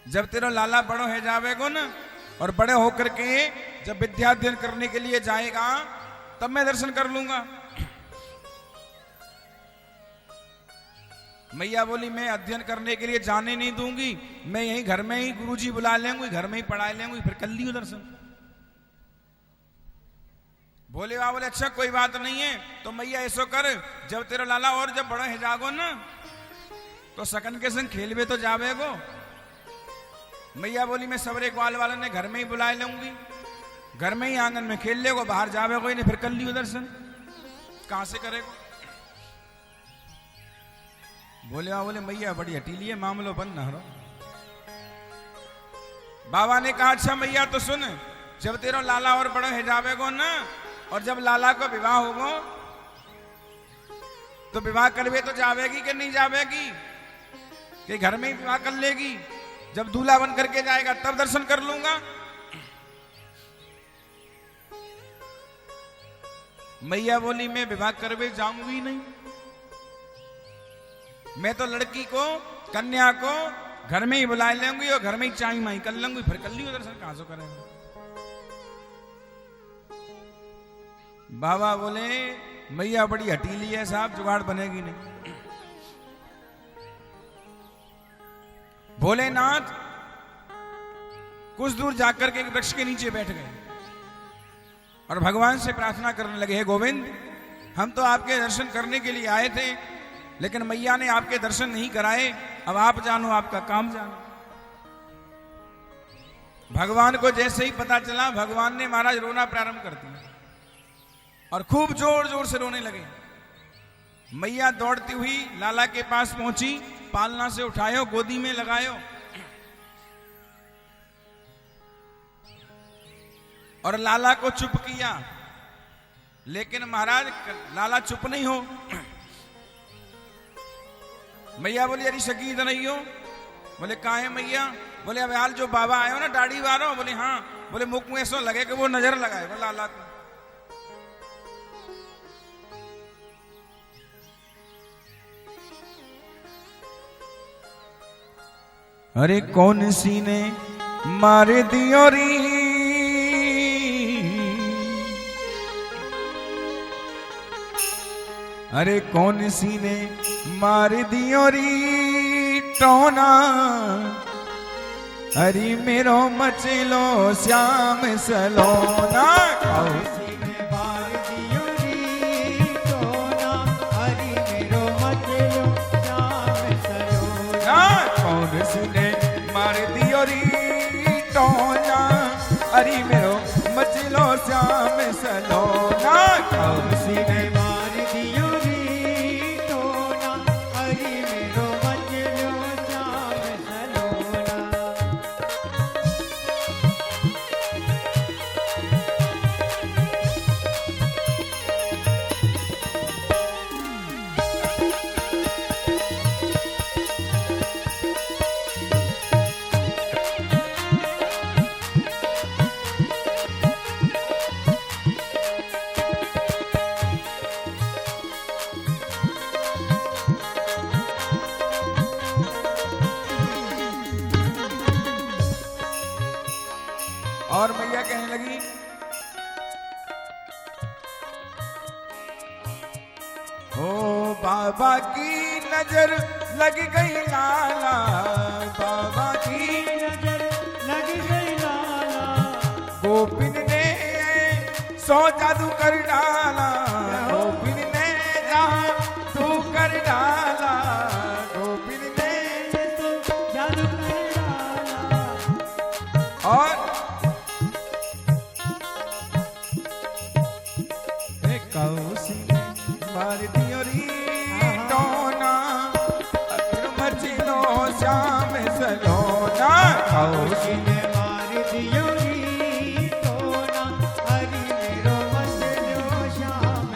जब तेरा लाला बड़ो है जावेगो न, और बड़े होकर के जब विद्याध्ययन करने के लिए जाएगा तब मैं दर्शन कर लूंगा। मैया बोली मैं अध्ययन करने के लिए जाने नहीं दूंगी, मैं यहीं घर में ही गुरुजी बुला लेंगे, घर में ही पढ़ा लेंगे, फिर कर लियो दर्शन। भोले बाबा बोले अच्छा कोई बात नहीं है, तो मैया ऐसो कर, जब तेरा लाला और जब बड़ा है जागो ना तो सकन के संग खेलवे तो जावेगो। मैया बोली मैं सवरे ग्वाल वाले ने घर में ही बुला लूंगी, घर में ही आंगन में खेल लेगो, बाहर जावे कोई नहीं, फिर कर लियो दर्शन। कहां से करेगो? बोले बाबा बोले मैया बड़ी हटीली है, मामलो बंद न हो। बाबा ने कहा अच्छा मैया तो सुन, जब तेरा लाला और बड़ा है जावेगो ना, और जब लाला को विवाह होगो तो विवाह करवे तो जावेगी कि नहीं जावेगी, कि घर में ही विवाह कर लेगी? जब दूल्हा बन करके जाएगा तब दर्शन कर लूंगा। मैया बोली मैं विवाह करवे जाऊंगी नहीं, मैं तो लड़की को कन्या को घर में ही बुला लेंगी और घर में ही चाई माई कर लूंगी, फिर कर लियो दर्शन। कहां से करेंगे? बाबा बोले मैया बड़ी हटीली है साहब, जुगाड़ बनेगी नहीं। भोलेनाथ कुछ दूर जाकर के एक वृक्ष के नीचे बैठ गए और भगवान से प्रार्थना करने लगे, हे गोविंद हम तो आपके दर्शन करने के लिए आए थे, लेकिन मैया ने आपके दर्शन नहीं कराए, अब आप जानो आपका काम जानो। भगवान को जैसे ही पता चला, भगवान ने महाराज रोना प्रारंभ कर दिया और खूब जोर जोर से रोने लगे। मैया दौड़ती हुई लाला के पास पहुंची, पालना से उठायो, गोदी में लगायो और लाला को चुप किया। लेकिन महाराज लाला चुप नहीं हो। मैया बोली अरे शकीद नहीं हो? बोले कहा है मैया? बोले अब हाल जो बाबा आयो ना दाढ़ी वालो, बोले हाँ। बोले मुख में ऐसा लगे कि वो नजर लगाए बोला लाला को। अरे कौन सी ने मार दियो री, अरे कौन सी ने मार दियो री टोना, अरे मेरो मचलो श्याम सलोना। कौन सी ने मार दियो री टोना, अरे मेरो मचलो श्याम सलोना। कौन सी ने मार दियो री टोना, अरे मेरो मचलो श्याम सलोना। कौन सी ने और मैया कहने लगी ओ बाबा की नजर लग गई लाला, बाबा की नजर लग गई लाला, गोपिन ने सौ जादू कर डाला, गोपिन ने जादू कर डाला, गोपिन ने तो जादू कर डाला। और कौसी मार दियो री टोना, मचलो श्याम सलोना। कौसी ने मार दियो री टोना, हरि मेरो मचलो श्याम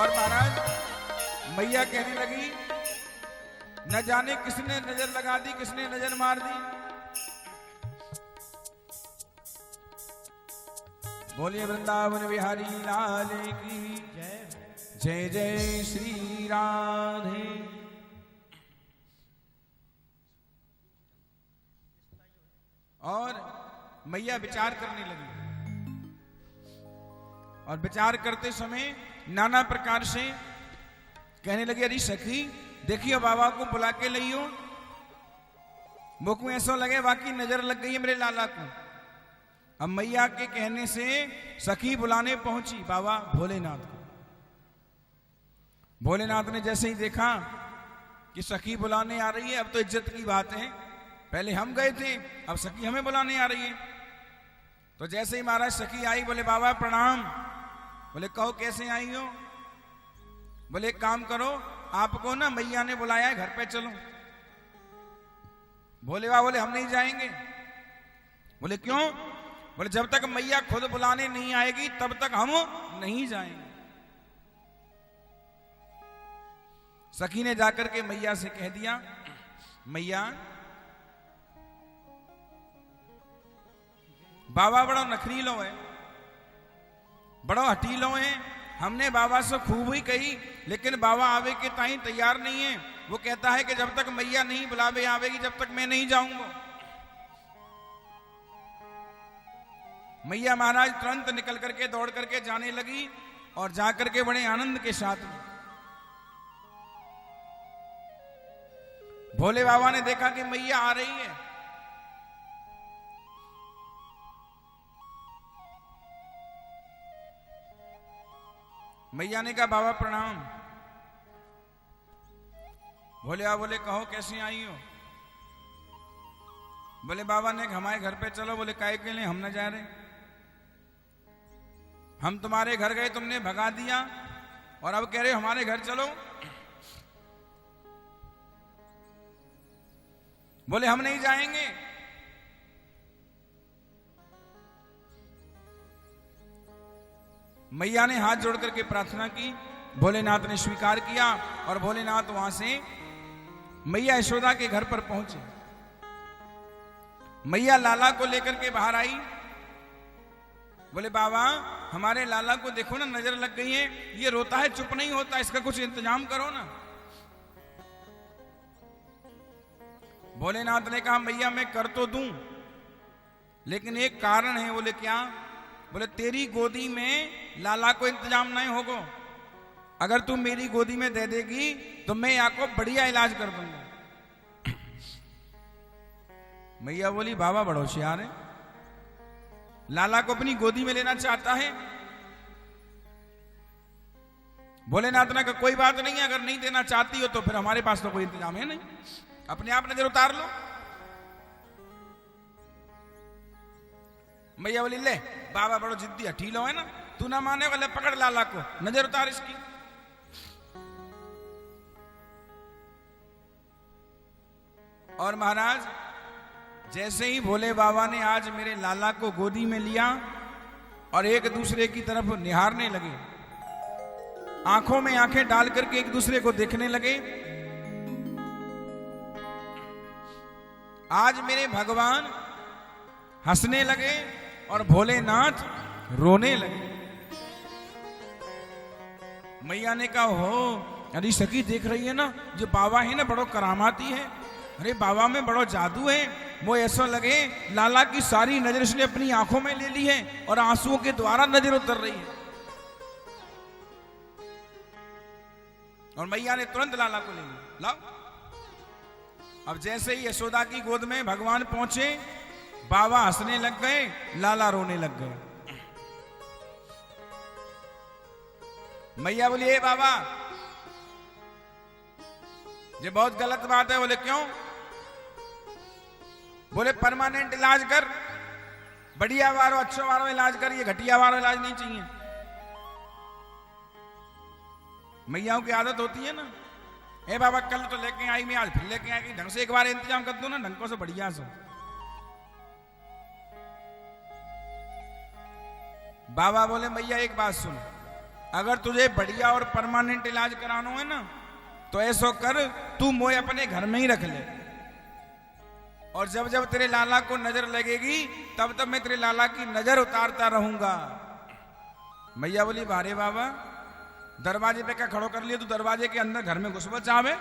और महाराज मैया कहने लगी, न जाने किसने नजर लगा दी, किसने नजर मार दी। बोलिए वृंदावन बिहारी लाल की जय। जय जय श्री राधे। और मैया विचार करने लगी, और विचार करते समय नाना प्रकार से कहने लगी, अरे सखी देखियो बाबा को बुला के लियो, मुख में ऐसा लगे बाकी नजर लग गई है मेरे लाला को। अब मैया के कहने से सखी बुलाने पहुंची बाबा भोलेनाथ को। भोलेनाथ ने जैसे ही देखा कि सखी बुलाने आ रही है, अब तो इज्जत की बात है, पहले हम गए थे अब सखी हमें बुलाने आ रही है। तो जैसे ही महाराज सखी आई, बोले बाबा प्रणाम। बोले कहो कैसे आई हो? बोले एक काम करो, आपको ना मैया ने बुलाया है, घर पे चलो। भोले बाबा बोले हम नहीं जाएंगे। बोले क्यों? बोले जब तक मैया खुद बुलाने नहीं आएगी तब तक हम नहीं जाएंगे। सखी ने जाकर के मैया से कह दिया, मैया बाबा बड़ा नखरीलो है, बड़ा हटीलो है, हमने बाबा से खूब ही कही लेकिन बाबा आवे के ताई तैयार नहीं है। वो कहता है कि जब तक मैया नहीं बुलावे आवेगी जब तक मैं नहीं जाऊंगा। मैया महाराज तुरंत निकल करके दौड़ करके जाने लगी, और जाकर के बड़े आनंद के साथ भोले बाबा ने देखा कि मैया आ रही है। मैया ने कहा बाबा प्रणाम। भोले बाबा बोले कहो कैसे आई हो? बोले बाबा ने हमारे घर पे चलो। बोले काहे के लिए? हम न जा रहे, हम तुम्हारे घर गए तुमने भगा दिया और अब कह रहे हो हमारे घर चलो। बोले हम नहीं जाएंगे। मैया ने हाथ जोड़ करके प्रार्थना की, भोलेनाथ ने स्वीकार किया और भोलेनाथ वहां से मैया यशोदा के घर पर पहुंचे। मैया लाला को लेकर के बाहर आई। बोले बाबा हमारे लाला को देखो ना, नजर लग गई है, ये रोता है चुप नहीं होता, इसका कुछ इंतजाम करो ना। भोलेनाथ ने कहा मैया मैं कर तो दूं लेकिन एक कारण है। बोले क्या? बोले तेरी गोदी में लाला को इंतजाम नहीं होगा, अगर तू मेरी गोदी में दे देगी तो मैं आपको बढ़िया इलाज कर दूंगा। मैया बोली बाबा बड़ा होशियार है, लाला को अपनी गोदी में लेना चाहता है। भोलेनाथ ने कहा कोई बात नहीं है, अगर नहीं देना चाहती हो तो फिर हमारे पास तो कोई इंतजाम है नहीं, अपने आप नजर उतार लो। मैया बोली ले बाबा बड़ो जिद्दी हठीलो है ना, तू ना माने वाले पकड़ लाला को, नजर उतार इसकी। और महाराज जैसे ही भोले बाबा ने आज मेरे लाला को गोदी में लिया और एक दूसरे की तरफ निहारने लगे, आंखों में आंखें डाल करके एक दूसरे को देखने लगे, आज मेरे भगवान हंसने लगे और भोलेनाथ रोने लगे। मैया ने कहा हो अरे सखी देख रही है ना, जो बाबा है ना बड़ो करामाती है, अरे बाबा में बड़ो जादू है। वो ऐसा लगे लाला की सारी नजर उसने अपनी आंखों में ले ली है और आंसुओं के द्वारा नजर उतर रही है। और मैया ने तुरंत लाला को ले लिया। लाओ। अब जैसे ही यशोदा की गोद में भगवान पहुंचे, बाबा हंसने लग गए, लाला रोने लग गए। मैया बोली ए बाबा ये बहुत गलत बात है। बोले क्यों? बोले परमानेंट इलाज कर, बढ़िया वारो अच्छो वारो इलाज कर, ये घटिया वारो इलाज नहीं चाहिए। मैयाओं की आदत होती है ना, ए बाबा कल तो लेके आई, मैं आज फिर लेके आएगी, ढंग से एक बार इंतजाम कर दो ना, ढंग से बढ़िया से। बाबा बोले मैया एक बात सुन, अगर तुझे बढ़िया और परमानेंट इलाज कराना है ना, तो ऐसा कर, तू मोए अपने घर में ही रख ले, और जब जब तेरे लाला को नजर लगेगी तब तब मैं तेरे लाला की नजर उतारता रहूंगा। मैया बोली, बारे बाबा, दरवाजे पे क्या खड़ो कर लिया, तू दरवाजे के अंदर घर में घुसबो चाहे?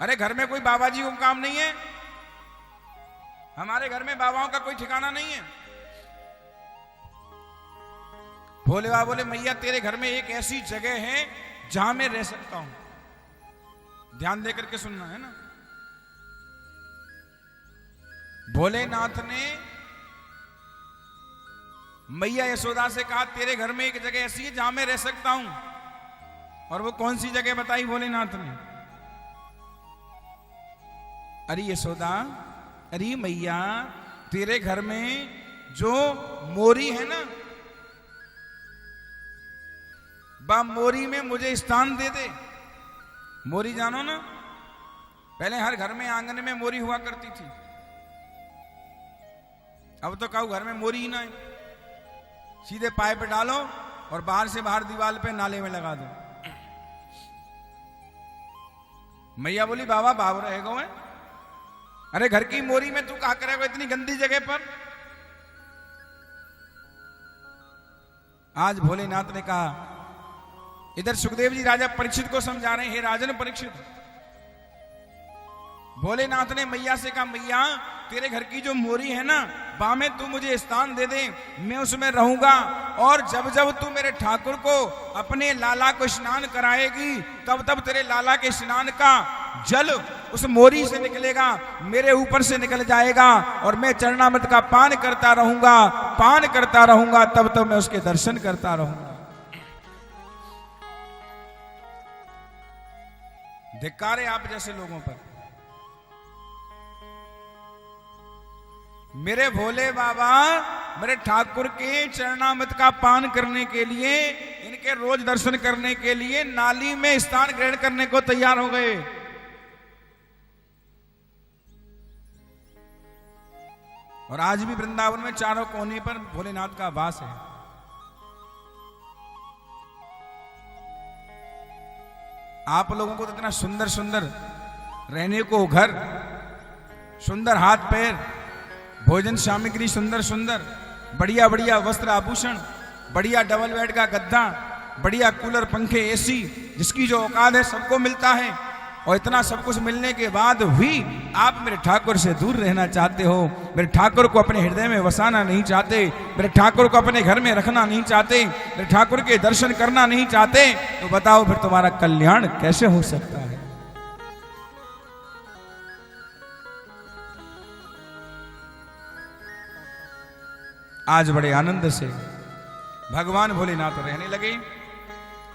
अरे घर में कोई बाबा जी को काम नहीं है, हमारे घर में बाबाओं का कोई ठिकाना नहीं है। भोले बाबा बोले, मैया तेरे घर में एक ऐसी जगह है जहां मैं रह सकता हूं। ध्यान दे करके सुनना है ना। भोलेनाथ ने मैया यशोदा से कहा, तेरे घर में एक जगह ऐसी है जहां मैं रह सकता हूं। और वो कौन सी जगह बताई भोलेनाथ ने? अरे यशोदा, अरे मैया, तेरे घर में जो मोरी है ना, बा मोरी में मुझे स्थान दे दे। मोरी जानो ना, पहले हर घर में आंगन में मोरी हुआ करती थी, अब तो काऊ घर में मोरी ही ना है। सीधे पाए पे डालो और बाहर से बाहर दीवार पे नाले में लगा दो। मैया बोली, बाबा बाब रहेगा है? अरे घर की मोरी में तू कहा करेगा इतनी गंदी जगह पर? आज भोलेनाथ ने कहा, इधर सुखदेव जी राजा परीक्षित को समझा रहे हैं, हे राजन परीक्षित, भोलेनाथ ने मैया से कहा, मैया तेरे घर की जो मोरी है ना, वहां में तू मुझे स्थान दे दे, मैं उसमें रहूंगा, और जब जब तू मेरे ठाकुर को अपने लाला को स्नान कराएगी तब तब तेरे लाला के स्नान का जल उस मोरी से निकलेगा, मेरे ऊपर से निकल जाएगा, और मैं चरणामृत का पान करता रहूंगा, तब तब मैं उसके दर्शन करता रहूंगा। धिक्कार है आप जैसे लोगों पर। मेरे भोले बाबा मेरे ठाकुर के चरणामृत का पान करने के लिए, इनके रोज दर्शन करने के लिए नाली में स्थान ग्रहण करने को तैयार हो गए। और आज भी वृंदावन में चारों कोने पर भोलेनाथ का वास है। आप लोगों को तो इतना सुंदर सुंदर रहने को घर, सुंदर हाथ पैर, भोजन सामग्री सुंदर सुंदर, बढ़िया बढ़िया वस्त्र आभूषण, बढ़िया डबल बेड का गद्दा, बढ़िया कूलर पंखे एसी, जिसकी जो औकात है सबको मिलता है। और इतना सब कुछ मिलने के बाद भी आप मेरे ठाकुर से दूर रहना चाहते हो, मेरे ठाकुर को अपने हृदय में वसाना नहीं चाहते, मेरे ठाकुर को अपने घर में रखना नहीं चाहते, मेरे ठाकुर के दर्शन करना नहीं चाहते, तो बताओ फिर तुम्हारा कल्याण कैसे हो सकता है? आज बड़े आनंद से भगवान भोलेनाथ रहने लगे।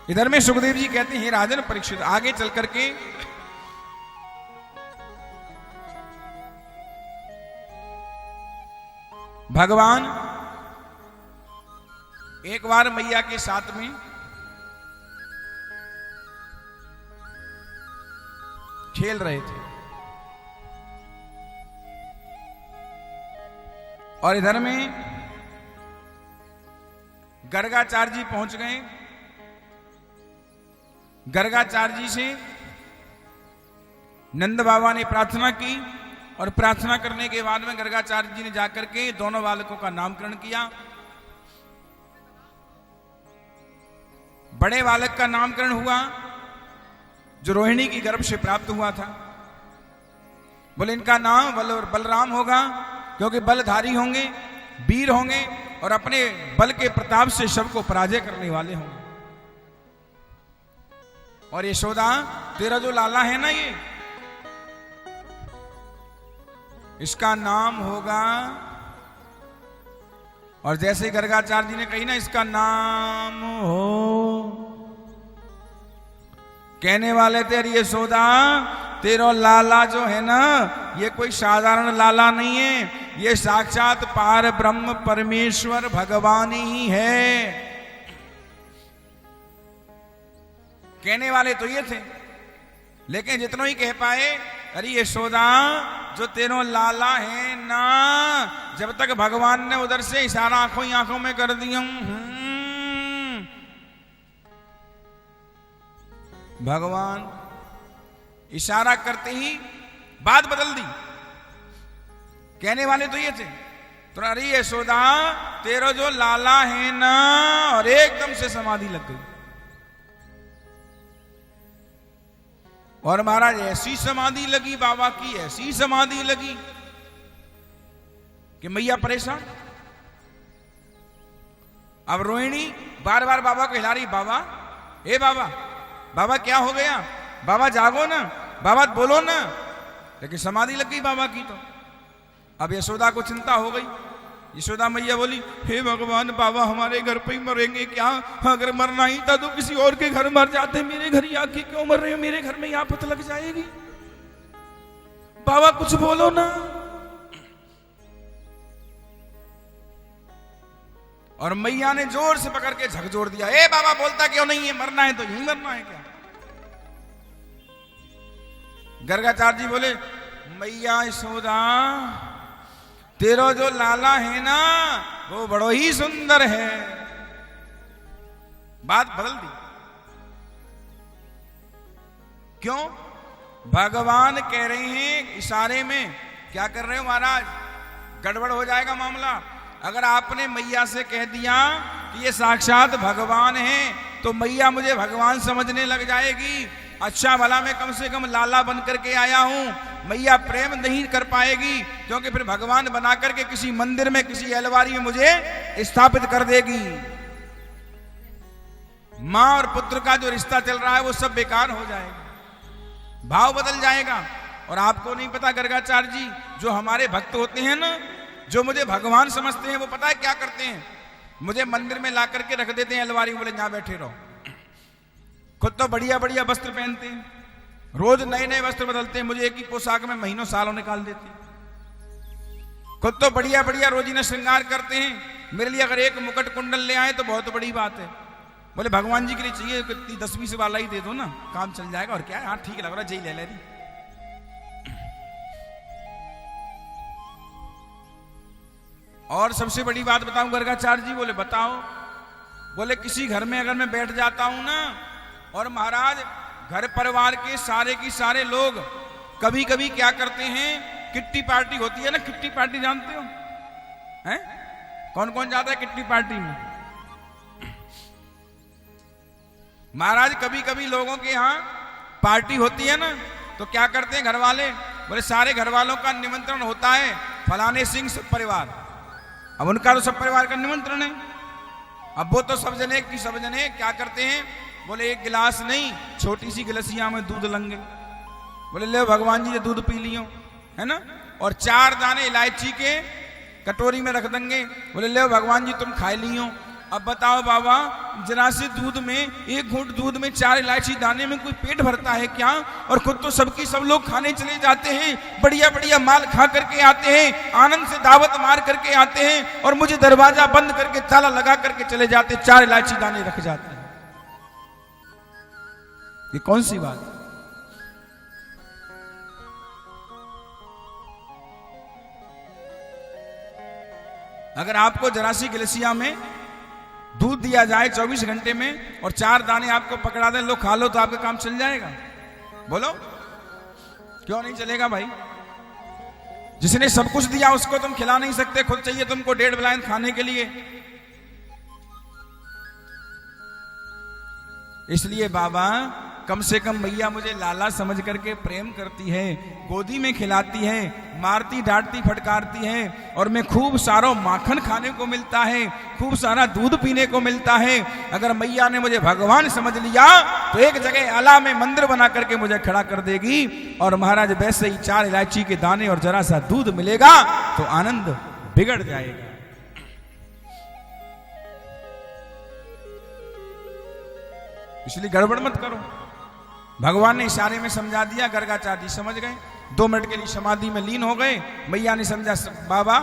इधर में सुखदेव जी कहते हैं, राजन परीक्षित, आगे चल करके भगवान एक बार मैया के साथ में खेल रहे थे, और इधर में गर्गाचार्य जी पहुंच गए। गर्गाचार्य जी से नंद बाबा ने प्रार्थना की, और प्रार्थना करने के बाद में गर्गाचार्य जी ने जाकर के दोनों बालकों का नामकरण किया। बड़े बालक का नामकरण हुआ जो रोहिणी की गर्भ से प्राप्त हुआ था। बोले इनका नाम बलराम होगा, क्योंकि बलधारी होंगे, वीर होंगे, और अपने बल के प्रताप से सबको पराजय करने वाले होंगे। और यशोदा, तेरा जो लाला है ना, ये इसका नाम होगा, और जैसे गर्गाचार्य जी ने कही ना, इसका नाम हो, कहने वाले थे, अरे यशोदा तेरा लाला जो है ना, ये कोई साधारण लाला नहीं है, ये साक्षात पार ब्रह्म परमेश्वर भगवान ही है। कहने वाले तो ये थे, लेकिन जितनों ही कह पाए, अरे यशोदा जो तेरो लाला है ना, जब तक भगवान ने उधर से इशारा आंखों में कर दिया, भगवान इशारा करते ही बात बदल दी। कहने वाले तो ये थे, तो अरे यशोदा तेरा जो लाला है ना, और एकदम से समाधि लग गई। और महाराज ऐसी समाधि लगी बाबा की, ऐसी समाधि लगी कि मैया परेशान। अब रोहिणी बार बार बाबा को हिला रही, बाबा ए बाबा, बाबा क्या हो गया, बाबा जागो ना, बाबा बोलो ना। लेकिन समाधि लग गई बाबा की। तो अब यशोदा को चिंता हो गई। यशोदा मैया बोली, हे भगवान बाबा हमारे घर पे ही मरेंगे क्या? अगर मरना ही था तो किसी और के घर मर जाते, मेरे घर ही आके क्यों मर रहे हो? मेरे घर में ही आफत लग जाएगी, बाबा कुछ बोलो ना। और मैया ने जोर से पकड़ के झकझोर दिया, ए बाबा बोलता क्यों नहीं है? मरना है तो यहीं मरना है क्या? गर्गाचार्य जी बोले, मैया यशोदा तेरा जो लाला है ना वो बड़ो ही सुंदर है। बात बदल दी। क्यों? भगवान कह रहे हैं इशारे में, क्या कर रहे हो महाराज, गड़बड़ हो जाएगा मामला। अगर आपने मैया से कह दिया कि ये साक्षात भगवान है तो मैया मुझे भगवान समझने लग जाएगी। अच्छा भला मैं कम से कम लाला बन करके आया हूं, मैया प्रेम नहीं कर पाएगी, क्योंकि फिर भगवान बना करके किसी मंदिर में किसी अलवारी में मुझे स्थापित कर देगी। मां और पुत्र का जो रिश्ता चल रहा है वो सब बेकार हो जाएगा, भाव बदल जाएगा। और आपको नहीं पता गर्गाचार्य जी, जो हमारे भक्त होते हैं ना, जो मुझे भगवान समझते हैं, वो पता है क्या करते हैं? मुझे मंदिर में ला करके रख देते हैं अलवारी, बोले यहां बैठे रहो। खुद तो बढ़िया बढ़िया वस्त्र पहनते हैं, रोज नए नए वस्त्र बदलते हैं, मुझे एक ही पोशाक में महीनों सालों निकाल देते हैं। खुद तो बढ़िया बढ़िया रोजीना श्रृंगार करते हैं, मेरे लिए अगर एक मुकुट कुंडल ले आए तो बहुत बड़ी बात है। बोले भगवान जी के लिए चाहिए, कितनी 10-20 वाला ही दे दो ना, काम चल जाएगा। और क्या है, हाँ ठीक लग रहा है, जय ले ली। और सबसे बड़ी बात बताऊं गर्गाचार्य जी, बोले बताओ। बोले किसी घर में अगर मैं बैठ जाता हूं ना, और महाराज घर परिवार के सारे लोग कभी कभी क्या करते हैं, किट्टी पार्टी होती है ना, किट्टी पार्टी जानते हो? हैं? कौन कौन जाता है किट्टी पार्टी में? महाराज कभी कभी लोगों के यहाँ पार्टी होती है ना, तो क्या करते हैं घर वाले, बोले सारे घर वालों का निमंत्रण होता है, फलाने सिंह सब परिवार। अब उनका तो सब परिवार का निमंत्रण है। अब वो तो सब जने की सब जने क्या करते हैं, बोले एक गिलास नहीं, छोटी सी गिलसिया में दूध लेंगे। बोले ले भगवान जी ने दूध पी लियो, है ना, और 4 दाने इलायची के कटोरी में रख देंगे। बोले ले भगवान जी तुम खा लियो। अब बताओ बाबा, जरा से दूध में, एक घूंट दूध में 4 इलायची दाने में कोई पेट भरता है क्या? और खुद तो सबकी सब लोग खाने चले जाते हैं, बढ़िया बढ़िया माल खा करके आते हैं, आनंद से दावत मार करके आते हैं, और मुझे दरवाजा बंद करके ताला लगा करके चले जाते, 4 इलायची दाने रख जाते हैं। ये कौन सी बात? अगर आपको जरा सी गिलसिया में दूध दिया जाए 24 घंटे में, और 4 दाने आपको पकड़ा दें, लो खा लो, तो आपका काम चल जाएगा? बोलो क्यों नहीं चलेगा भाई? जिसने सब कुछ दिया उसको तुम खिला नहीं सकते, खुद चाहिए तुमको 1.5 बिलायन खाने के लिए। इसलिए बाबा कम से कम मैया मुझे लाला समझ करके प्रेम करती है, गोदी में खिलाती है, मारती डांटती फटकारती है, और मैं खूब सारा माखन खाने को मिलता है, खूब सारा दूध पीने को मिलता है। अगर मैया ने मुझे भगवान समझ लिया तो एक जगह आला में मंदिर बना करके मुझे खड़ा कर देगी, और महाराज वैसे ही 4 इलायची के दाने और जरा सा दूध मिलेगा तो आनंद बिगड़ जाएगा। इसलिए गड़बड़ मत करो। भगवान ने इशारे में समझा दिया, गर्गाचार्य जी समझ गए, 2 मिनट के लिए समाधि में लीन हो गए। मैया ने समझा बाबा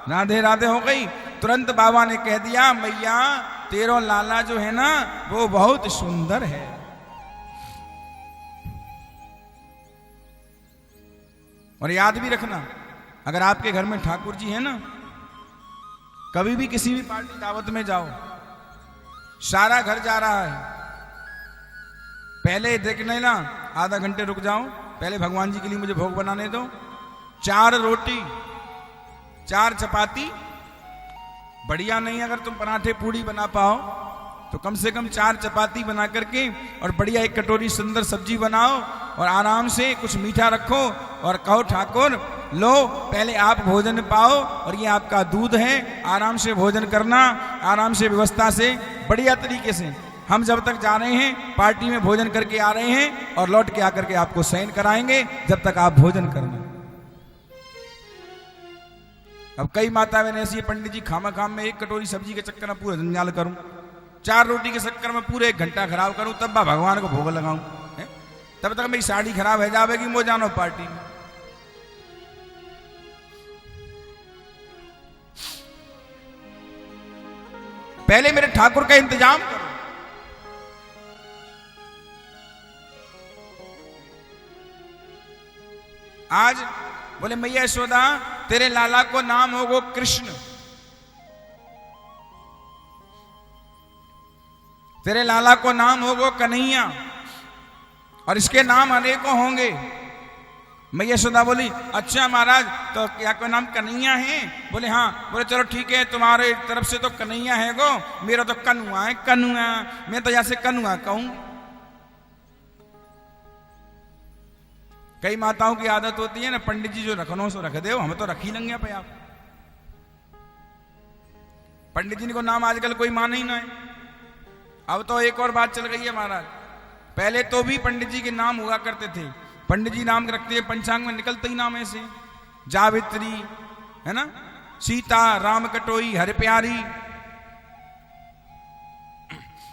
राधे राधे हो गई। तुरंत बाबा ने कह दिया, मैया तेरा लाला जो है ना वो बहुत सुंदर है। और याद भी रखना, अगर आपके घर में ठाकुर जी है ना, कभी भी किसी भी पार्टी दावत में जाओ, सारा घर जा रहा है, पहले देखने ना, आधा घंटे रुक जाओ, पहले भगवान जी के लिए मुझे भोग बनाने दो। 4 रोटी 4 चपाती, बढ़िया नहीं अगर तुम पराठे पूड़ी बना पाओ तो कम से कम 4 चपाती बना करके और बढ़िया एक कटोरी सुंदर सब्जी बनाओ और आराम से कुछ मीठा रखो और कहो ठाकुर लो पहले आप भोजन पाओ और ये आपका दूध है, आराम से भोजन करना, आराम से व्यवस्था से बढ़िया तरीके से। हम जब तक जा रहे हैं पार्टी में भोजन करके आ रहे हैं और लौट के आकर के आपको शयन कराएंगे जब तक आप भोजन करना। अब कई माता बहन ऐसी पंडित जी खामा खाम में एक कटोरी सब्जी के चक्कर में पूरा जंजाल करूं, 4 रोटी के चक्कर में पूरे 1 घंटा खराब करूं, तब मैं भगवान को भोग लगाऊं, तब तक मेरी साड़ी खराब है जाएगी मो जानो पार्टी में। पहले मेरे ठाकुर का इंतजाम करो। आज बोले मैया यशोदा तेरे लाला को नाम होगो कृष्ण, तेरे लाला को नाम होगो कन्हैया और इसके नाम अनेकों होंगे। मैया यशोदा बोली अच्छा महाराज तो क्या कोई नाम कन्हैया है? बोले हाँ। बोले चलो ठीक है तुम्हारे तरफ से तो कन्हैया है गो, मेरा तो कनुआ है, कनुआ, मैं तो जैसे कनुआ कहूं। कई माताओं की आदत होती है ना, पंडित जी जो रखनो सो रख दे, हम तो रख ही लेंगे पे आप। पंडित जी को नाम आजकल कोई मान ही ना है। अब तो एक और बात चल गई है महाराज, पहले तो भी पंडित जी के नाम हुआ करते थे। पंडित जी नाम रखते हैं, पंचांग में निकलते ही नाम ऐसे, जावित्री है ना, सीता, राम कटोई, हर प्यारी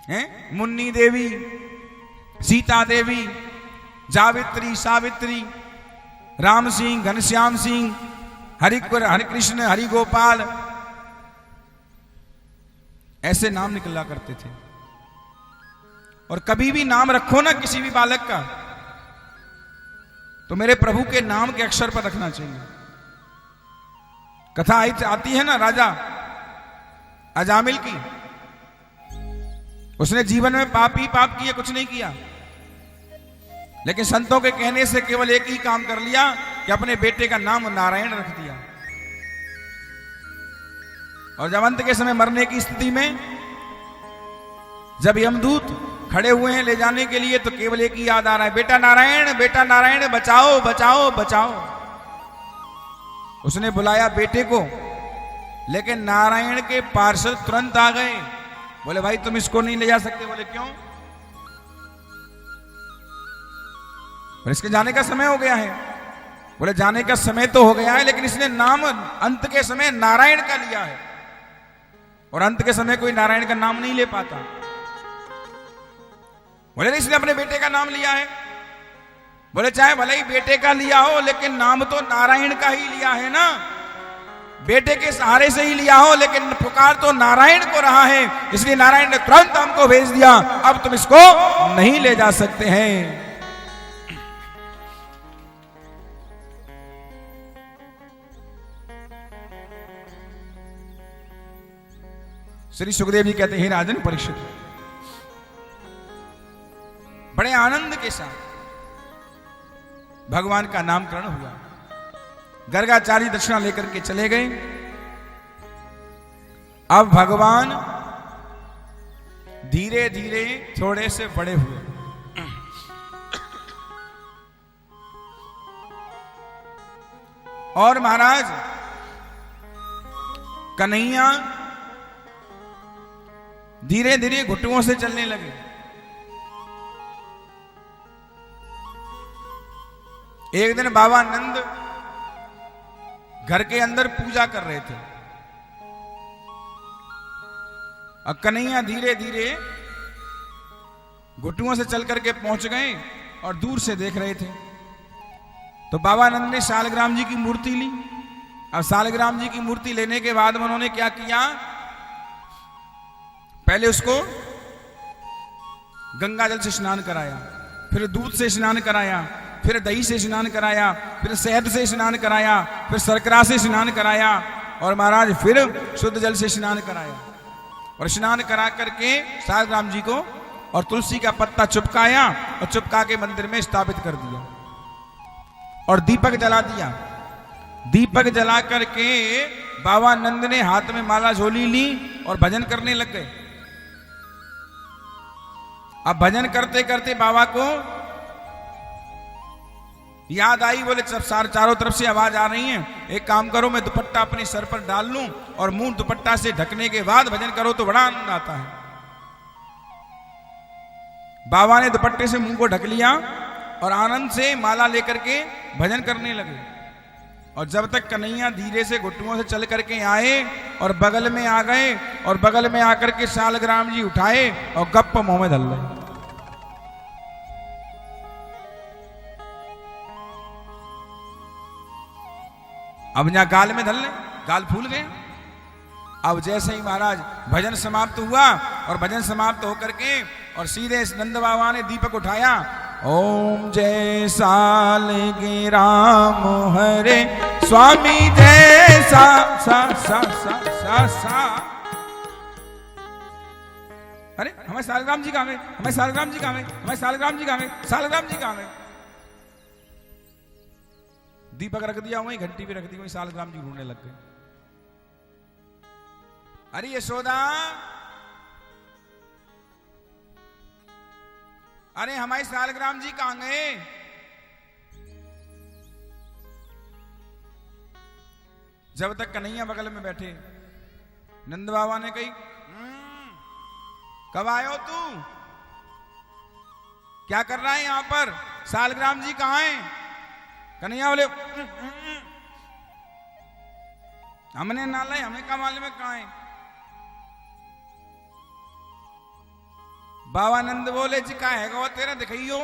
है, मुन्नी देवी, सीता देवी, जावित्री, सावित्री, राम सिंह, घनश्याम सिंह, हरि कृष्ण, हरि गोपाल, ऐसे नाम निकला करते थे। और कभी भी नाम रखो ना किसी भी बालक का तो मेरे प्रभु के नाम के अक्षर पर रखना चाहिए। कथा आती है ना राजा अजामिल की, उसने जीवन में पाप ही पाप किया, कुछ नहीं किया, लेकिन संतों के कहने से केवल एक ही काम कर लिया कि अपने बेटे का नाम नारायण रख दिया। और जब अंत के समय मरने की स्थिति में जब यमदूत खड़े हुए हैं ले जाने के लिए तो केवल एक ही याद आ रहा है, बेटा नारायण बचाओ बचाओ बचाओ। उसने बुलाया बेटे को, लेकिन नारायण के पार्षद तुरंत आ गए, बोले भाई तुम इसको नहीं ले जा सकते। बोले क्यों? और इसके जाने का समय हो गया है। बोले जाने का समय तो हो गया है, लेकिन इसने नाम अंत के समय नारायण का लिया है और अंत के समय कोई नारायण का नाम नहीं ले पाता। बोले इसने अपने बेटे का नाम लिया है। बोले चाहे भले ही बेटे का लिया हो, लेकिन नाम तो नारायण का ही लिया है ना, बेटे के सहारे से ही लिया हो, लेकिन पुकार तो नारायण को रहा है, इसलिए नारायण ने तुरंत हमको भेज दिया, अब तुम इसको नहीं ले जा सकते हैं। श्री सुखदेव जी कहते हैं राजन परीक्षित, बड़े आनंद के साथ भगवान का नामकरण हुआ। गर्गाचार्य दक्षिणा लेकर के चले गए। अब भगवान धीरे धीरे थोड़े से बड़े हुए। और महाराज कन्हैया धीरे धीरे घुटुओं से चलने लगे। एक दिन बाबा नंद घर के अंदर पूजा कर रहे थे और कन्हैया धीरे धीरे घुटुओं से चल करके पहुंच गए और दूर से देख रहे थे। तो बाबा नंद ने शालग्राम जी की मूर्ति ली। अब शालग्राम जी की मूर्ति लेने के बाद उन्होंने क्या किया, पहले उसको गंगा जल से स्नान कराया, फिर दूध से स्नान कराया, फिर दही से स्नान कराया, फिर शहद से स्नान कराया, फिर शर्करा से स्नान कराया और महाराज फिर शुद्ध जल से स्नान कराया। और स्नान करा करके शालग्राम जी को और तुलसी का पत्ता चुपकाया और चुपका के मंदिर में स्थापित कर दिया और दीपक जला दिया। दीपक जला करके बाबा नंद ने हाथ में माला झोली ली और भजन करने लग गए। अब भजन करते करते बाबा को याद आई, बोले सब चारों तरफ से आवाज आ रही है, एक काम करो मैं दुपट्टा अपने सर पर डाल लूं और मुंह दुपट्टा से ढकने के बाद भजन करो तो बड़ा आनंद आता है। बाबा ने दुपट्टे से मुंह को ढक लिया और आनंद से माला लेकर के भजन करने लगे। और जब तक कन्हैया धीरे से घुटुओं से चल करके आए और बगल में आ गए और बगल में आकर के सालग्राम जी उठाए और गप्प मुंह में धल गए। अब यहाँ गाल में धल ले, गाल फूल गए। अब जैसे ही महाराज भजन समाप्त हुआ और भजन समाप्त होकर के और सीधे नंद बाबा ने दीपक उठाया, ओम जय सालगी राम हरे स्वामी जय सा सा सा सा सा सा। अरे हमारे सालग्राम जी कहाँ गए, हमारे सालग्राम जी कहाँ गए, हमारे सालग्राम जी कहाँ गए, सालग्राम जी कहाँ गए। दीपक रख दिया वहीं, घंटी भी रख दी वहीं, सालग्राम जी ढूंढने लग गए। अरे यशोदा, अरे हमारे सालग्राम जी कहां गए। जब तक कन्हैया बगल में बैठे, नंद बाबा ने कही, कब आयो तू, क्या कर रहा है यहां पर, सालग्राम जी कहां हैं। कन्हैया बोले, हमने ना लाए, हमें क्या मालूम है कहां है। बाबा नंद बोले, जी का है तेरा दिखाइयो,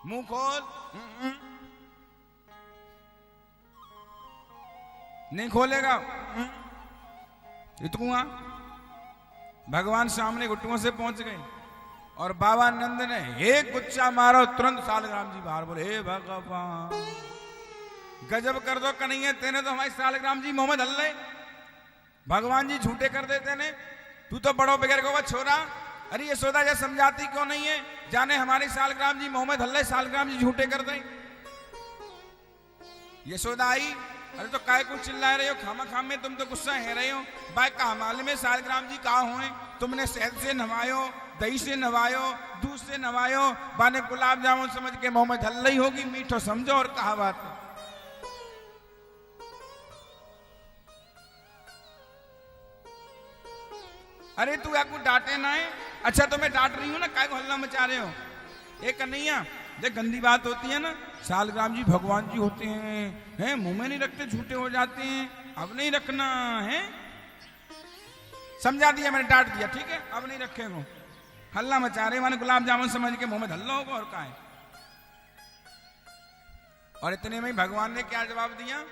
मुंह खोल। नहीं खोलेगा, इतना भगवान सामने घुटुओं से पहुंच गए और बाबा नंद ने एक गुच्छा मारो, तुरंत सालग्राम जी बाहर बोले, हे भगवान गजब कर दो कन्हैया, तेने तो हमारे सालग्राम जी मोहम्मद हल्ले, भगवान जी झूठे कर देते ने, तू तो बड़ो बगैर को छोरा। अरे यशोदा जैसे समझाती क्यों नहीं है, जाने हमारे सालग्राम जी मोहम्मद हल्ले, सालग्राम जी झूठे कर दे। यशोदा आई, अरे तो काय कुछ चिल्ला रहे हो, खामा खाम में तुम तो गुस्सा है रहे हो, भाई कहा मालूम में सालग्राम जी कहाँ हुए, तुमने शहद से नवायो, दही से नवायो, दूध से नवायो, बाने गुलाब जामुन समझ के मोहम्मद हल्ले ही होगी, मीठो समझो और कहा बात है। अरे तू या कुछ डांटे ना है, अच्छा तो मैं डांट रही हूं ना, काय को हल्ला मचा रहे हो। एक कन्हैया देख, गंदी बात होती है ना, सालग्राम जी भगवान जी होते हैं, मुंह में नहीं रखते, झूठे हो जाते हैं, अब नहीं रखना है। समझा दिया मैंने, डांट दिया, ठीक है, अब नहीं रखेगा। हल्ला मचा रहे माने गुलाब जामुन समझ के मुंह में धल्ला होगा और का है। और इतने में भगवान ने क्या जवाब दिया,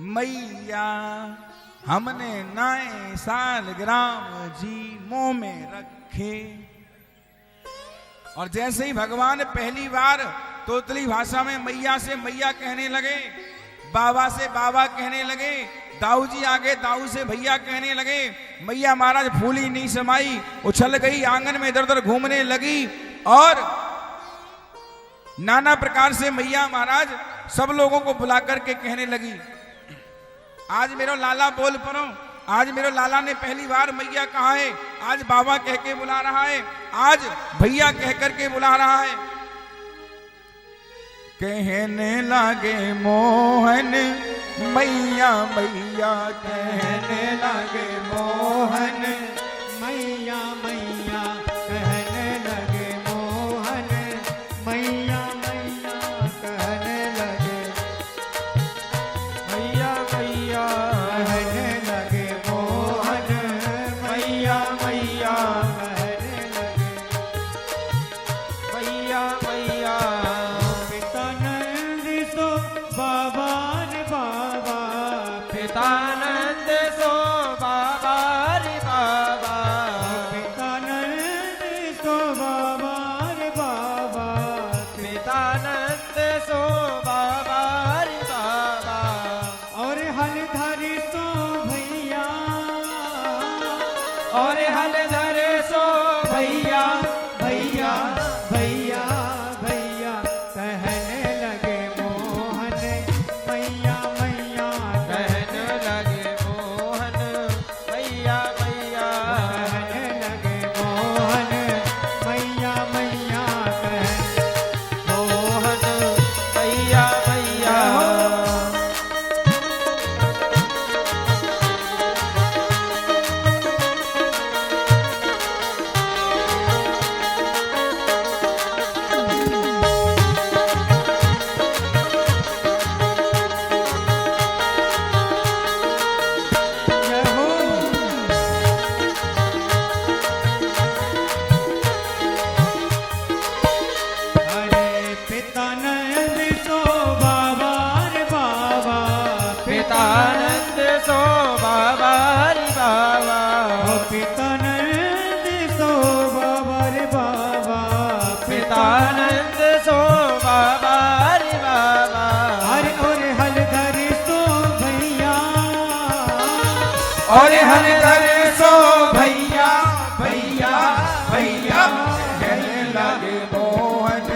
मैया हमने नए सालग्राम जी मुंह में रखे। और जैसे ही भगवान पहली बार तोतली भाषा में मैया से मैया कहने लगे, बाबा से बाबा कहने लगे, दाऊ जी आगे दाऊ से भैया कहने लगे, मैया महाराज फूली नहीं समाई, उछल गई आंगन में, इधर उधर घूमने लगी और नाना प्रकार से मैया महाराज सब लोगों को बुला करके कहने लगी, आज मेरो लाला बोल पड़ो, आज मेरो लाला ने पहली बार मैया कहा है, आज बाबा कह के बुला रहा है, आज भैया कह करके बुला रहा है। कहने लगे मोहन मैया मैया, कहने लगे मोहन मैया मैया, कहने लगे मोहन मैया मैया, कहने लगे मैया मैया, कहने लगे मोहन मैया मैया, कहने लगे मैया मैया। पितानंद सो बाबा रे बाबा, पितानंद सो बाबा रे बाबा, पितानंद सो बाबा रे बाबा, पितानंद सो बाबा रे बाबा। और हलधर सो भैया, और हलधर भैया भैया भैया भैया कहने लगे मोहन मैया मैया कहने लगे मोहन मैया मैया कहने लगे मोहन मैया मैया मोहन मैया मैया अरे पिता नंद सो बाबा रे बाबा पितानंद सो बाबा रे बाबा ओ पिता नंद सो बाबा रे बाबा पितानंद सो बाबा रे बाबा अरे और हलधर सो भैया और हरिधर सो भैया भैया भैया कहने लगे मोहन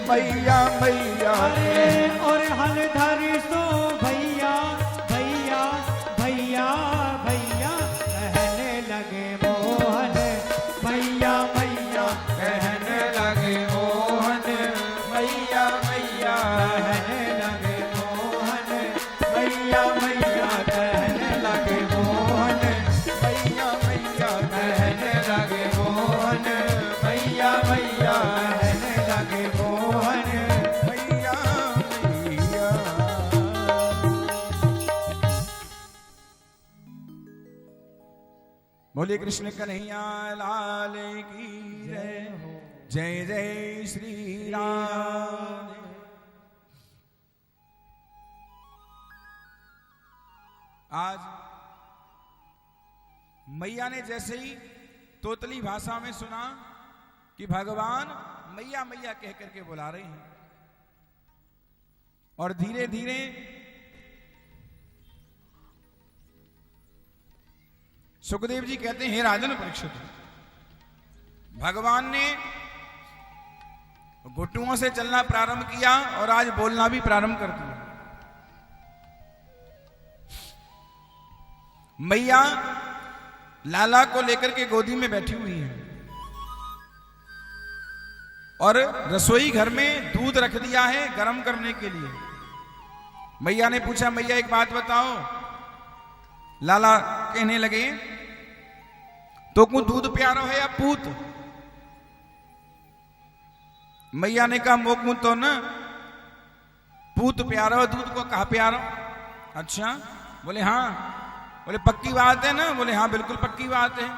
मैया मैया अरे और हलधर सो भैया भैया भैया भैया कहने लगे मोहन मैया मैया कहने लगे मोहन मैया मैया कहने लगे मोहन मैया मैया कहने लगे मोहन मैया मैया कहने लगे मोहन मैया मैया कहने लगे मोहन मैया मैया बोले कृष्ण कन्हैया लाल की जय हो। जय जय श्री राम। आज मैया ने जैसे ही तोतली भाषा में सुना कि भगवान मैया मैया कह करके बुला रहे हैं और धीरे धीरे सुखदेव जी कहते हैं हे राजन परीक्षित, भगवान ने घुटुओं से चलना प्रारंभ किया और आज बोलना भी प्रारंभ कर दिया। मैया लाला को लेकर के गोदी में बैठी हुई है और रसोई घर में दूध रख दिया है गर्म करने के लिए। मैया ने पूछा मैया एक बात बताओ। लाला कहने लगे तो को दूध प्यारो है या पूत? मैया ने कहा मोकू तो न पूत प्यारो, दूध को कहा प्यारो। अच्छा, बोले हाँ। बोले पक्की बात है ना? बोले हाँ बिल्कुल पक्की बात है।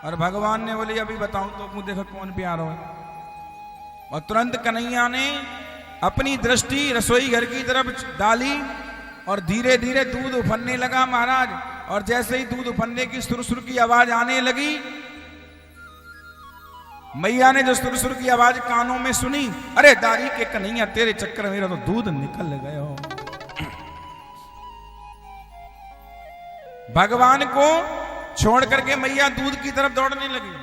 और भगवान ने बोले अभी बताऊं तो मुझे देखो कौन प्यारो है। और तुरंत कन्हैया ने अपनी दृष्टि रसोई घर की तरफ डाली और धीरे धीरे दूध उफनने लगा महाराज। और जैसे ही दूध उफनने की सुरसुर की आवाज आने लगी, मैया ने जो सुरसुर की आवाज कानों में सुनी, अरे दारी के कन्हैया तेरे चक्कर में मेरा तो दूध निकल गया। भगवान को छोड़ करके मैया दूध की तरफ दौड़ने लगी।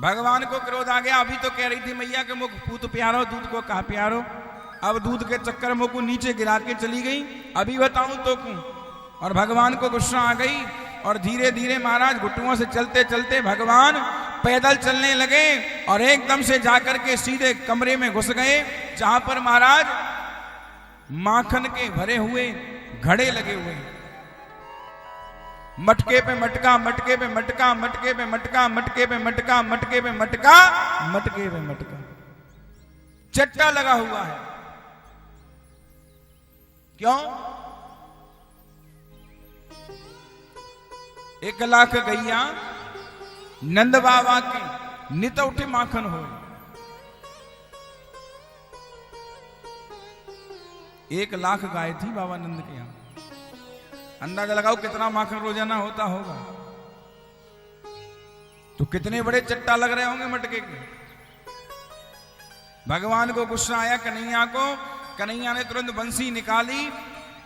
भगवान को क्रोध आ गया। अभी तो कह रही थी मैया के मुख पूत प्यारो, दूध को कहा प्यारो। अब दूध के चक्कर में को नीचे गिरा के चली गई। अभी बताऊं तो क्यों? और भगवान को गुस्सा आ गई और धीरे धीरे महाराज घुटुओं से चलते चलते भगवान पैदल चलने लगे और एकदम से जाकर के सीधे कमरे में घुस गए जहां पर महाराज माखन के भरे हुए घड़े लगे हुए, मटके पे मटका, मटके पे मटका, मटके पे मटका, मटके पे मटका, मटके पे मटका, मटके पे मटका, चट्टा लगा हुआ है। क्यों? 1 लाख गैया नंद बाबा के नित उठे माखन हो। 1 लाख गाय थी बाबा नंद के यहां। अंदाजा लगाओ कितना माखन रोजाना होता होगा। तो कितने बड़े चट्टा लग रहे होंगे मटके के। भगवान को गुस्सा आया कन्हैया को। कन्हैया ने तुरंत बंसी निकाली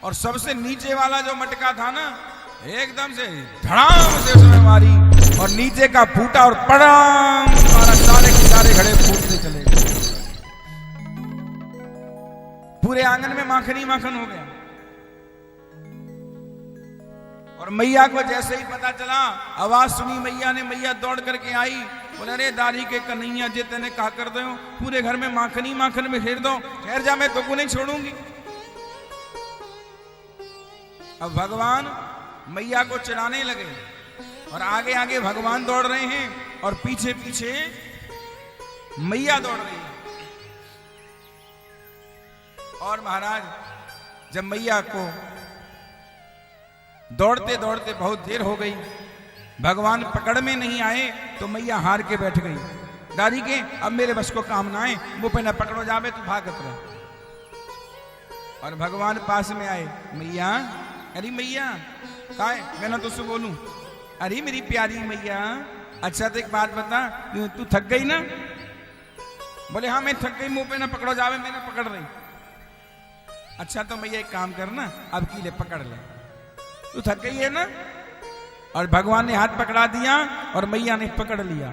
और सबसे नीचे वाला जो मटका था ना, एकदम से धड़ाम से उसमें मारी और नीचे का फूटा और पड़ाम मारा, सारे के सारे घड़े फूटते चले गए। पूरे आंगन में माखन ही माखन हो गया। और मैया को जैसे ही पता चला, आवाज सुनी मैया ने, मैया दौड़ करके आई, बोले अरे दारी के कन्हैया जे तेने कहा कर दो, पूरे घर में माखन ही माखन में फेर दो, ठहर जा मैं तो को नहीं छोड़ूंगी। अब भगवान मैया को चिढ़ाने लगे और आगे आगे भगवान दौड़ रहे हैं और पीछे पीछे मैया दौड़ रही है। और महाराज जब मैया को दौड़ते दौड़ते बहुत देर हो गई, भगवान पकड़ में नहीं आए तो मैया हार के बैठ गई। दादी के अब मेरे बस को काम ना आए, मुंह पे न पकड़ो जावे तू भागत रह। और भगवान पास में आए, मैया, अरे मैया कहा है, मैं ना तुझसे बोलूं, अरे मेरी प्यारी मैया, अच्छा तो एक बात बता, तू थक गई ना? बोले हाँ मैं थक गई, मुंह पे ना पकड़ो जावे, मैं ना पकड़ रही। अच्छा तो मैया एक काम करना, अब की ले पकड़ ले, तू थक गई है ना? और भगवान ने हाथ पकड़ा दिया और मैया ने पकड़ लिया।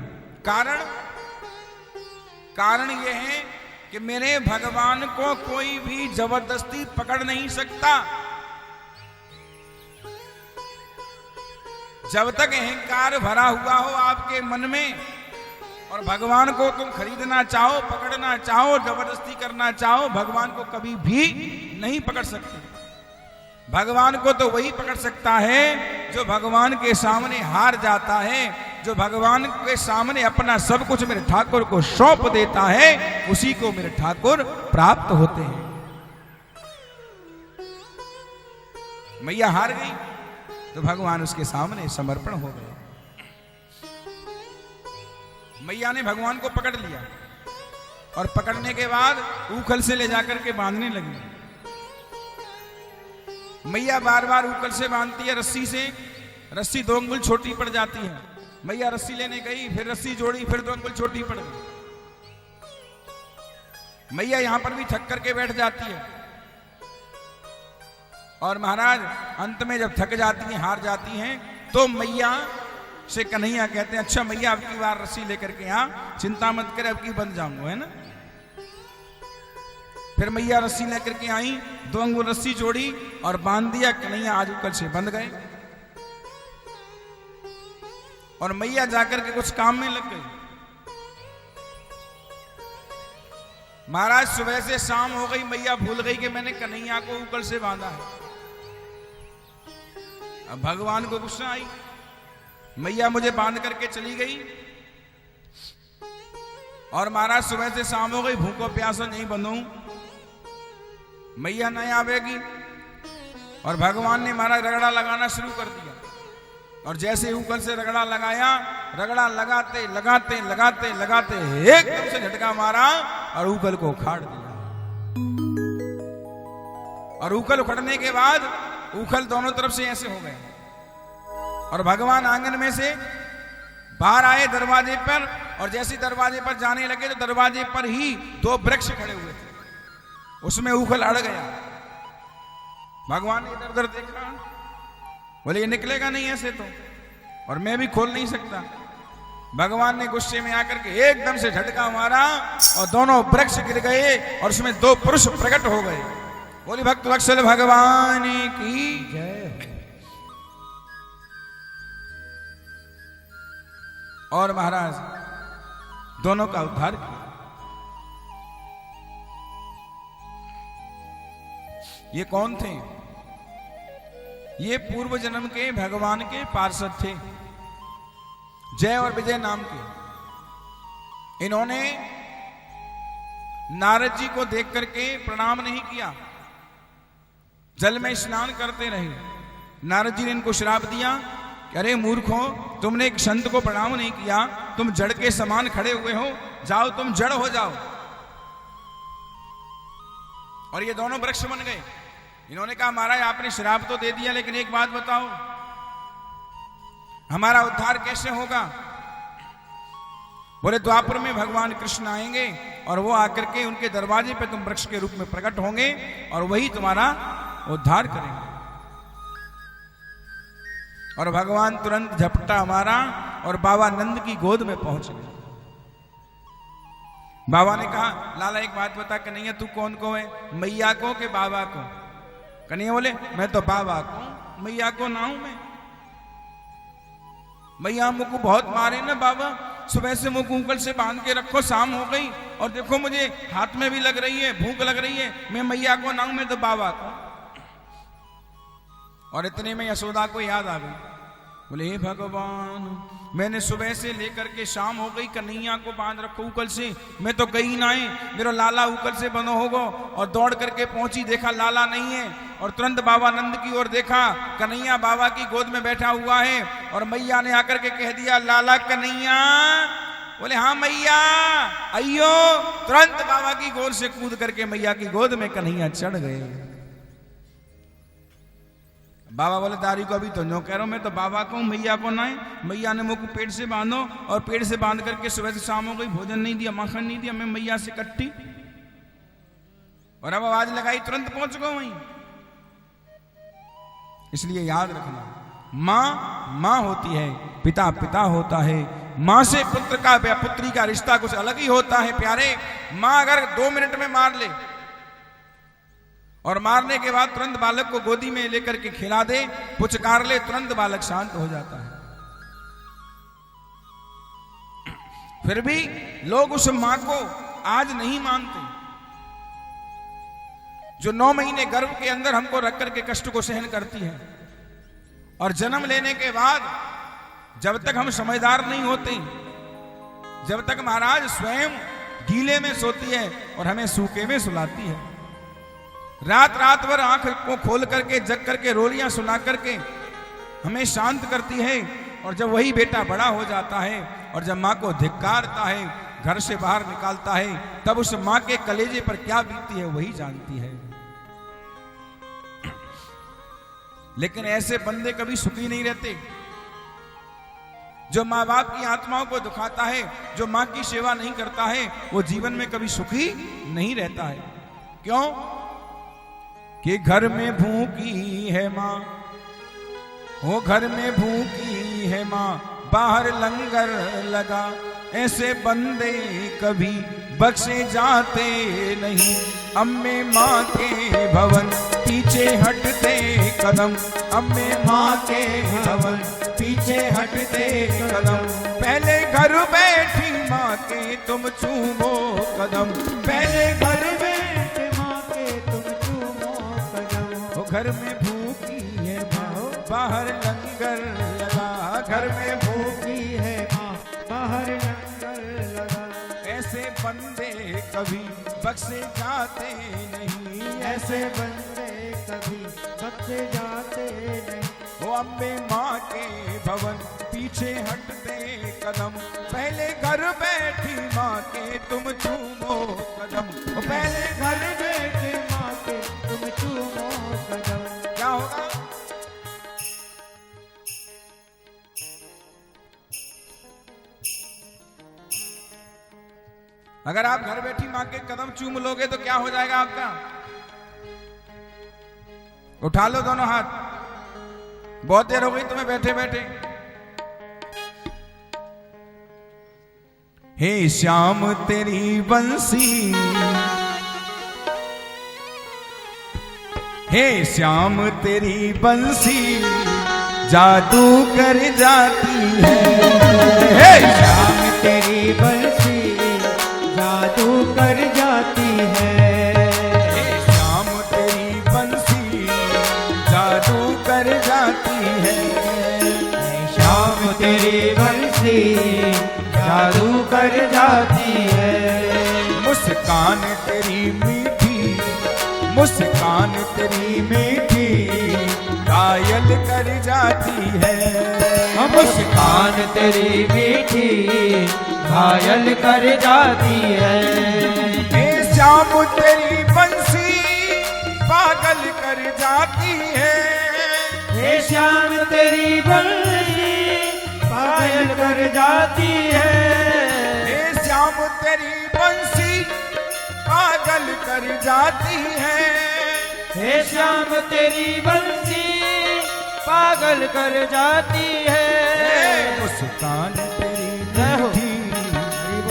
कारण यह है कि मेरे भगवान को कोई भी जबरदस्ती पकड़ नहीं सकता। जब तक अहंकार भरा हुआ हो आपके मन में और भगवान को तुम खरीदना चाहो, पकड़ना चाहो, जबरदस्ती करना चाहो, भगवान को कभी भी नहीं पकड़ सकते। भगवान को तो वही पकड़ सकता है जो भगवान के सामने हार जाता है, जो भगवान के सामने अपना सब कुछ मेरे ठाकुर को सौंप देता है, उसी को मेरे ठाकुर प्राप्त होते हैं। मैया हार गई तो भगवान उसके सामने समर्पण हो गए। मैया ने भगवान को पकड़ लिया और पकड़ने के बाद ऊखल से ले जाकर के बांधने लगी। मैया बार बार ऊखल से बांधती है रस्सी से, रस्सी 2 अंगुल छोटी पड़ जाती है। मैया रस्सी लेने गई, फिर रस्सी जोड़ी, फिर 2 अंगुल छोटी पड़ गई। मैया यहां पर भी थक करके बैठ जाती है। और महाराज अंत में जब थक जाती हैं, हार जाती हैं, तो मैया से कन्हैया कहते हैं, अच्छा मैया अब की बार रस्सी लेकर के यहाँ, चिंता मत करे, अब की बंध जाऊंगा, है ना? फिर मैया रस्सी लेकर के आई, 2 अंगुल रस्सी जोड़ी और बांध दिया। कन्हैया आज ऊपर से बंध गए और मैया जाकर के कुछ काम में लग गई। महाराज सुबह से शाम हो गई, मैया भूल गई कि मैंने कन्हैया को ऊपर से बांधा है। अब भगवान को गुस्सा आई, मैया मुझे बांध करके चली गई और महाराज सुबह से शाम हो गई, भूखो प्यासो नहीं बंधू, मैया नहीं आवेगी। और भगवान ने महाराज रगड़ा लगाना शुरू कर दिया और जैसे ऊपर से रगड़ा लगाया, रगड़ा लगाते लगाते लगाते लगाते एकदम से झटका मारा और ऊखल को उखाड़ दिया। और ऊखल उखड़ने के बाद ऊखल दोनों तरफ से ऐसे हो गए और भगवान आंगन में से बाहर आए दरवाजे पर, और जैसे दरवाजे पर जाने लगे तो दरवाजे पर ही 2 वृक्ष खड़े हुए थे, उसमें ऊखल अड़ गया। भगवान ने इधर उधर देखा, बोले ये निकलेगा नहीं ऐसे तो, और मैं भी खोल नहीं सकता। भगवान ने गुस्से में आकर के एकदम से झटका मारा और दोनों वृक्ष गिर गए और उसमें 2 पुरुष प्रकट हो गए। बोली भक्त वत्सल भगवान की जय। और महाराज दोनों का उद्धार किया। ये कौन थे? ये पूर्व जन्म के भगवान के पार्षद थे, जय और विजय नाम के। इन्होंने नारद जी को देख करके प्रणाम नहीं किया, जल में स्नान करते रहे। नारद जी ने इनको श्राप दिया कि अरे मूर्खों, तुमने एक संत को प्रणाम नहीं किया, तुम जड़ के समान खड़े हुए हो, जाओ तुम जड़ हो जाओ। और ये दोनों वृक्ष बन गए। इन्होंने कहा महाराज आपने श्राप तो दे दिया, लेकिन एक बात बताओ, हमारा उद्धार कैसे होगा? बोले द्वापर में भगवान कृष्ण आएंगे और वो आकर के उनके दरवाजे पे तुम वृक्ष के रूप में प्रकट होंगे और वही तुम्हारा उद्धार करेंगे। और भगवान तुरंत झपटा मारा और बाबा नंद की गोद में पहुंच गए। बाबा ने कहा, लाला एक बात बता कन्हैया, तू कौन को है, मैया को के बाबा को? कन्हैया बोले, मैं तो बाबा को, मैया को ना हूं मैं। मैया मुझको बहुत मारे ना बाबा, सुबह से मुझको ऊपर से बांध के रखो, शाम हो गई और देखो मुझे हाथ में भी लग रही है, भूख लग रही है, मैं मैया को ना हूं, मैं तो बाबा को। और इतने में यशोदा को याद आ गई। बोले, हे भगवान, मैंने सुबह से लेकर के शाम हो गई कन्हैया को बांध रखो ऊकल से, मैं तो गई ना है, मेरा लाला ऊकल से बनो होगा। और दौड़ करके पहुंची, देखा लाला नहीं है, और तुरंत बाबा नंद की ओर देखा, कन्हैया बाबा की गोद में बैठा हुआ है। और मैया ने आकर के कह दिया, लाला कन्हैया। बोले, हाँ मैया अयो। तुरंत बाबा की गोद से कूद करके मैया की गोद में कन्हैया चढ़ गए। बाबा बोले, दारी को अभी तो नो कह रहा हूं, मैं तो बाबा को, मैया को ना है। मैया ने मुझको पेट से बांधो, और पेट से बांध करके सुबह से शाम हो गई, भोजन नहीं दिया, माखन नहीं दिया, मैं मैया से कट्टी। और अब आवाज लगाई, तुरंत पहुंच गए वहीं। इसलिए याद रखना, मां मां होती है, पिता पिता होता है। मां से पुत्र का या पुत्री का रिश्ता कुछ अलग ही होता है प्यारे। मां अगर 2 मिनट में मार ले, और मारने के बाद तुरंत बालक को गोदी में लेकर के खिला दे, पुचकार ले, तुरंत बालक शांत हो जाता है। फिर भी लोग उस मां को आज नहीं मानते, जो 9 महीने गर्भ के अंदर हमको रख करके कष्ट को सहन करती है। और जन्म लेने के बाद जब तक हम समझदार नहीं होते, जब तक महाराज स्वयं गीले में सोती है और हमें सूखे में सुलाती है, रात रात भर आंख को खोल करके जग करके रोलियां सुना करके हमें शांत करती है। और जब वही बेटा बड़ा हो जाता है और जब मां को धिक्कारता है, घर से बाहर निकालता है, तब उस मां के कलेजे पर क्या बीतती है वही जानती है। लेकिन ऐसे बंदे कभी सुखी नहीं रहते। जो मां बाप की आत्माओं को दुखाता है, जो मां की सेवा नहीं करता है, वो जीवन में कभी सुखी नहीं रहता है। क्यों? कि घर में भूखी है मां, वो घर में भूखी है मां, बाहर लंगर लगा, ऐसे बंदे कभी बख्शे जाते नहीं। अम्मे मां के भवन पीछे हटते कदम, अम्मे मां के भवन पीछे हटते कदम। पहले घर बैठी मां के तुम चूमो कदम, पहले घर बैठे मां के तुम चूमो कदम। वो घर में भूखी है मां, बाहर लंगर लगा, घर में भूखी है मां, बाहर लंगर लगा। ऐसे बंदे कभी बख्शे जाते नहीं, ऐसे बंदे कभी बख्शे जाते नहीं। वो अम्बे मां के भवन पीछे हटते कदम, पहले घर बैठी मां के तुम चूमो कदम। वो पहले घर बैठे मां के तुम चूमो कदम। क्या होगा? अगर आप घर बैठी मां के कदम चूम लोगे तो क्या हो जाएगा आपका? उठा लो दोनों हाथ। बहुत देर हो गई तुम्हें बैठे बैठे। हे श्याम तेरी बंसी, हे श्याम तेरी बंसी जादू कर जाती है। हे श्याम तेरी बंसी जादू कर जाती है। हे श्याम तेरी बंसी जादू कर जाती है। श्याम तेरी बंसी जादू कर जाती है। मुस्कान तेरी मीठी, मुस्कान तेरी मीठी घायल कर जाती है। मुस्कान तेरी मीठी घायल कर जाती है। हे श्याम तेरी बंसी पागल कर जाती है। हे श्याम तेरी बंसी पागल कर जाती है। हे श्याम तेरी बंसी पागल कर जाती है। हे श्याम तेरी बंसी पागल कर जाती है। मुस्कान तेरी मीठी,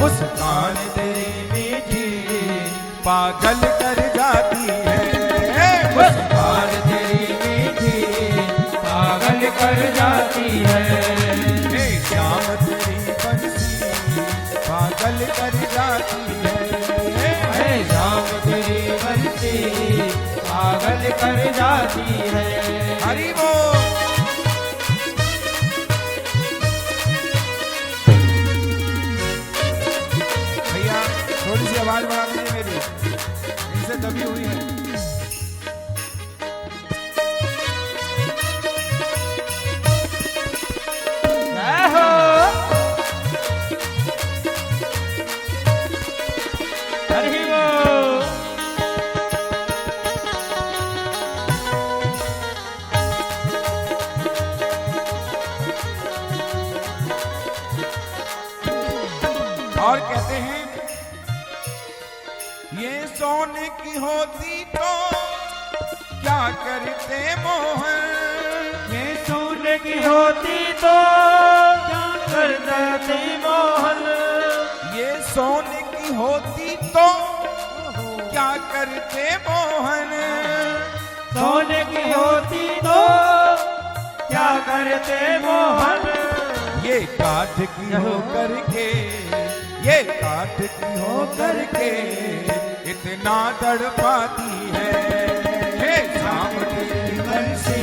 मुस्कान तेरी मीठी पागल कर जाती है। मुस्कान तेरी मीठी पागल कर जाती है। श्याम तेरी बंसी पागल कर जाती है। श्याम तेरी बंसी पागल कर जाती है। हरि बोल। भैया थोड़ी सी आवाज बढ़ा दीजिए मेरी, इनसे दबी हुई है। जय हो। हरि बोल। और कहते हैं ये सोने की होती तो क्या करते मोहन, ये सोने की होती तो क्या करता थी मोहन। ये सोने की होती तो क्या करते मोहन, सोने की होती तो क्या करते मोहन। ये काठ की हो करके, ये काठ की हो करके इतना तड़पाती है। हे शाम तेरी बंसी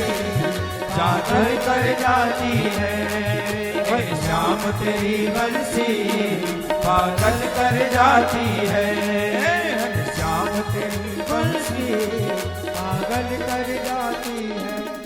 जाकर कर जाती है। हे शाम तेरी बंसी पागल कर जाती है। श्याम तेरी बंसी पागल कर जाती है।